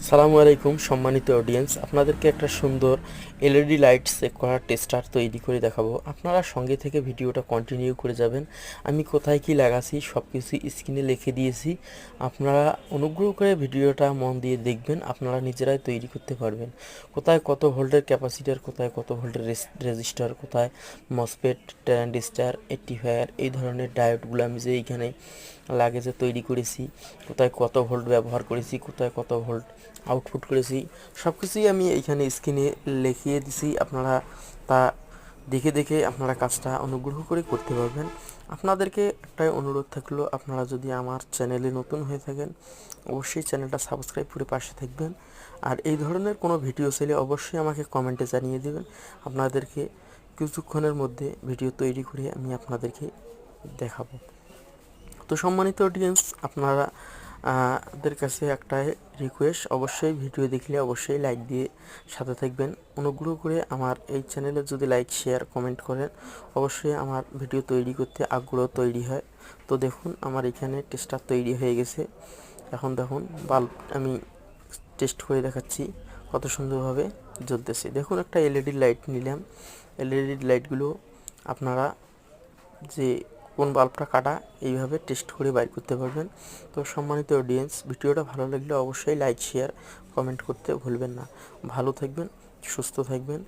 সালামু আলাইকুম সম্মানিত অডিয়েন্স, আপনাদেরকে একটা সুন্দর এলইডি লাইট চেক করার টেস্টার তৈরি করে দেখাবো। আপনারা সঙ্গে থেকে ভিডিওটা কন্টিনিউ করে যাবেন। আমি কোথায় কি লাগাছি সব কিছু স্ক্রিনে লিখে দিয়েছি। আপনারা অনুগ্রহ করে ভিডিওটা মন দিয়ে দেখবেন, আপনারা নিজেরাই তৈরি করতে পারবেন। কোথায় কত ভোল্টের ক্যাপাসিটার, কোথায় কত ভোল্টের রেজিস্টার, কোথায় মসফেট, ট্রানজিস্টার, রেকটিফায়ার, এই ধরনের ডায়োডগুলো আমি যে এইখানে লাগে যে তৈরি করেছি, কোথায় কত ভোল্ট ব্যবহার করেছি, কোথায় কত ভোল্ট আউটপুট করেছি, সব কিছুই আমি এইখানে স্ক্রিনে লিখিয়ে দিছি। আপনারা তা দেখে দেখে আপনারা কাজটা অনুগ্রহ করে করতে পারবেন। আপনাদেরকে একটাই অনুরোধ থাকলো, আপনারা যদি আমার চ্যানেলে নতুন হয়ে থাকেন অবশ্যই চ্যানেলটা সাবস্ক্রাইব করে পাশে থাকবেন। আর এই ধরনের কোনো ভিডিও চাইলে অবশ্যই আমাকে কমেন্টে জানিয়ে দেবেন। আপনাদেরকে কিছুক্ষণের মধ্যে ভিডিও তৈরি করে আমি আপনাদেরকে দেখাবো। তো সম্মানিত অডিয়েন্স, আপনারা দের কাছে একটাই রিকোয়েস্ট, অবশ্যই ভিডিও দেখলে অবশ্যই লাইক দিয়ে সাথে থাকবেন। অনুগ্রহ করে আমার এই চ্যানেলে যদি লাইক, শেয়ার, কমেন্ট করেন অবশ্যই আমার ভিডিও তৈরি করতে আগ্রহ তৈরি হয়। তো দেখুন আমার এখানে টেস্টার তৈরি হয়ে গেছে। এখন দেখুন বাল্ব আমি টেস্ট করে দেখাচ্ছি কত সুন্দরভাবে জ্বলতেছে। দেখুন একটা এলইডি লাইট নিলাম। এলইডি লাইটগুলো আপনারা যে কোন বাল্বটা কাটা এইভাবে টেস্ট করে বাইর করতে পারবেন। তো সম্মানিত অডিয়েন্স, ভিডিওটা ভালো লাগলে অবশ্যই লাইক, শেয়ার, কমেন্ট করতে ভুলবেন না। ভালো থাকবেন, সুস্থ থাকবেন।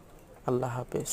আল্লাহ হাফেজ।